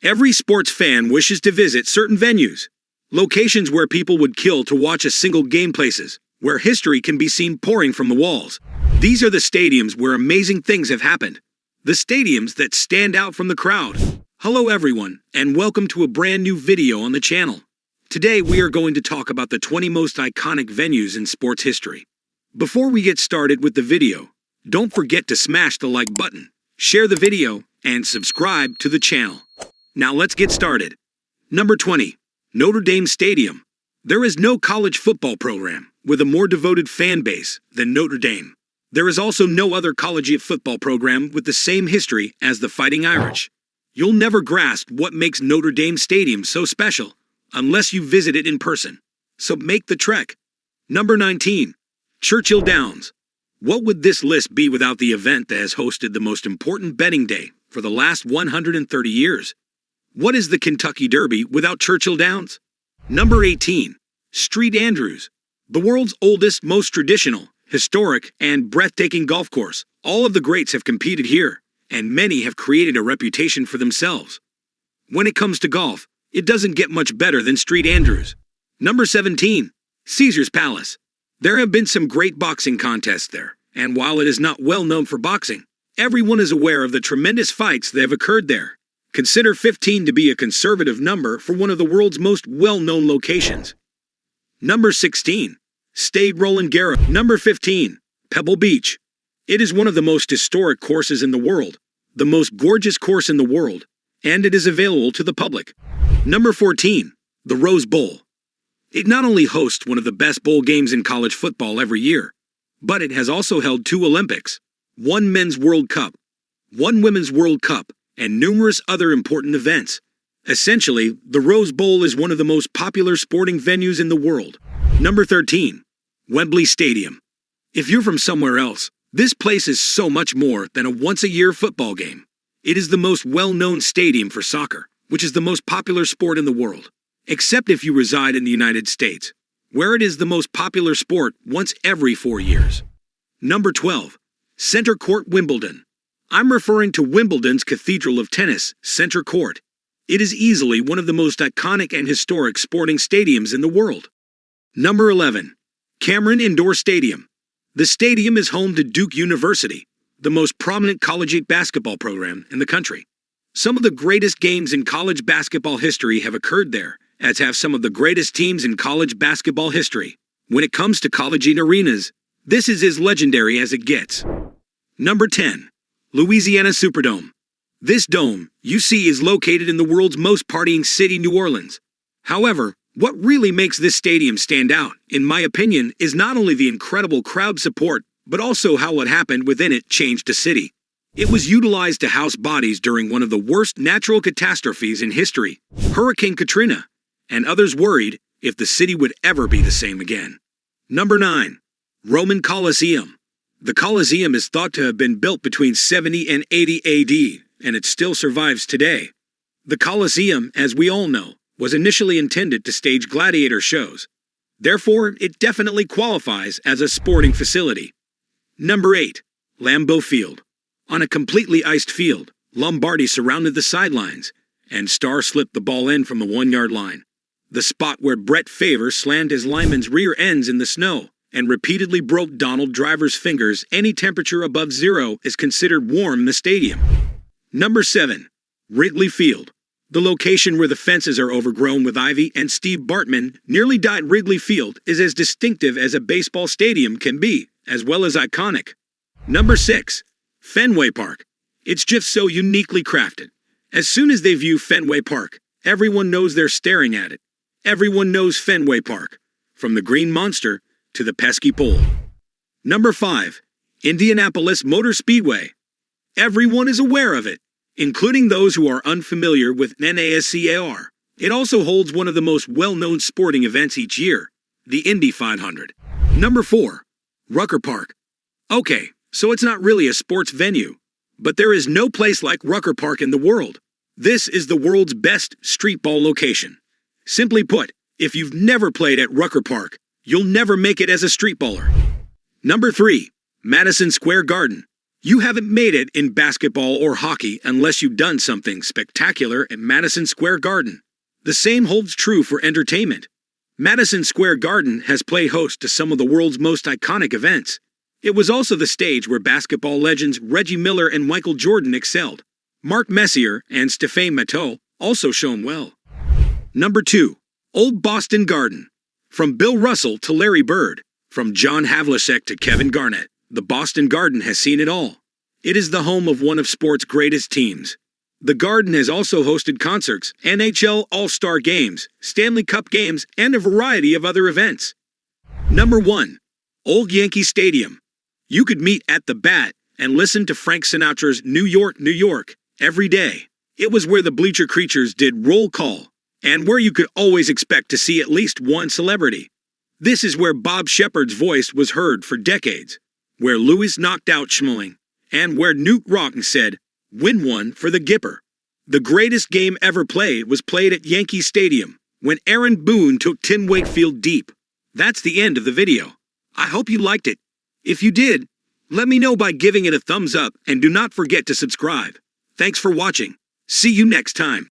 Every sports fan wishes to visit certain venues, locations where people would kill to watch a single game, places where history can be seen pouring from the walls. These are the stadiums where amazing things have happened. The stadiums that stand out from the crowd. Hello everyone, and welcome to a brand new video on the channel. Today we are going to talk about the 20 most iconic venues in sports history. Before we get started with the video, don't forget to smash the like button, share the video, and subscribe to the channel. Now let's get started. Number 20. Notre Dame Stadium. There is no college football program with a more devoted fan base than Notre Dame. There is also no other collegiate football program with the same history as the Fighting Irish. You'll never grasp what makes Notre Dame Stadium so special unless you visit it in person. So make the trek. Number 19. Churchill Downs. What would this list be without the event that has hosted the most important betting day for the last 130 years? What is the Kentucky Derby without Churchill Downs? Number 18. St Andrews. The world's oldest, most traditional, historic, and breathtaking golf course. All of the greats have competed here, and many have created a reputation for themselves. When it comes to golf, it doesn't get much better than St Andrews. Number 17. Caesar's Palace. There have been some great boxing contests there, and while it is not well known for boxing, everyone is aware of the tremendous fights that have occurred there. Consider 15 to be a conservative number for one of the world's most well-known locations. Number 16. Stade Roland Garros. Number 15. Pebble Beach. It is one of the most historic courses in the world, the most gorgeous course in the world, and it is available to the public. Number 14. The Rose Bowl. It not only hosts one of the best bowl games in college football every year, but it has also held 2 Olympics, 1 Men's World Cup, 1 Women's World Cup, and numerous other important events. Essentially, the Rose Bowl is one of the most popular sporting venues in the world. Number 13. Wembley Stadium. If you're from somewhere else, this place is so much more than a once-a-year football game. It is the most well-known stadium for soccer, which is the most popular sport in the world, except if you reside in the United States, where it is the most popular sport once every 4 years. Number 12. Center Court Wimbledon. I'm referring to Wimbledon's Cathedral of Tennis, Center Court. It is easily one of the most iconic and historic sporting stadiums in the world. Number 11. Cameron Indoor Stadium. The stadium is home to Duke University, the most prominent collegiate basketball program in the country. Some of the greatest games in college basketball history have occurred there, as have some of the greatest teams in college basketball history. When it comes to collegiate arenas, this is as legendary as it gets. Number 10. Louisiana Superdome. This dome, you see, is located in the world's most partying city, New Orleans. However, what really makes this stadium stand out, in my opinion, is not only the incredible crowd support, but also how what happened within it changed the city. It was utilized to house bodies during one of the worst natural catastrophes in history, Hurricane Katrina, and others worried if the city would ever be the same again. Number 9. Roman Coliseum. The Coliseum is thought to have been built between 70 and 80 AD, and it still survives today. The Coliseum, as we all know, was initially intended to stage gladiator shows. Therefore, it definitely qualifies as a sporting facility. Number 8. Lambeau Field. On a completely iced field, Lombardi surrounded the sidelines, and Starr slipped the ball in from the 1-yard line. The spot where Brett Favre slammed his lineman's rear ends in the snow and repeatedly broke Donald Driver's fingers. Any temperature above 0 is considered warm in the stadium. Number 7. Wrigley Field. The location where the fences are overgrown with ivy and Steve Bartman nearly died. Wrigley Field is as distinctive as a baseball stadium can be, as well as iconic. Number 6. Fenway Park. It's just so uniquely crafted. As soon as they view Fenway Park, everyone knows they're staring at it. Everyone knows Fenway Park, from the Green Monster to the pesky pole. Number 5. Indianapolis Motor Speedway. Everyone is aware of it, including those who are unfamiliar with NASCAR. It also holds one of the most well-known sporting events each year, the Indy 500. Number 4. Rucker Park. Okay, so it's not really a sports venue, but there is no place like Rucker Park in the world. This is the world's best street ball location. Simply put, if you've never played at Rucker Park, you'll never make it as a street baller. Number 3. Madison Square Garden. You haven't made it in basketball or hockey unless you've done something spectacular at Madison Square Garden. The same holds true for entertainment. Madison Square Garden has played host to some of the world's most iconic events. It was also the stage where basketball legends Reggie Miller and Michael Jordan excelled. Mark Messier and Stéphane Matteau also shone well. Number 2. Old Boston Garden. From Bill Russell to Larry Bird, from John Havlicek to Kevin Garnett, the Boston Garden has seen it all. It is the home of one of sport's greatest teams. The Garden has also hosted concerts, NHL All-Star Games, Stanley Cup games, and a variety of other events. Number 1. Old Yankee Stadium. You could meet at the bat and listen to Frank Sinatra's New York, New York every day. It was where the bleacher creatures did roll call, and where you could always expect to see at least one celebrity. This is where Bob Shepard's voice was heard for decades, where Lewis knocked out Schmeling, and where Newt Rockne said, "Win one for the Gipper." The greatest game ever played was played at Yankee Stadium, when Aaron Boone took Tim Wakefield deep. That's the end of the video. I hope you liked it. If you did, let me know by giving it a thumbs up, and do not forget to subscribe. Thanks for watching. See you next time.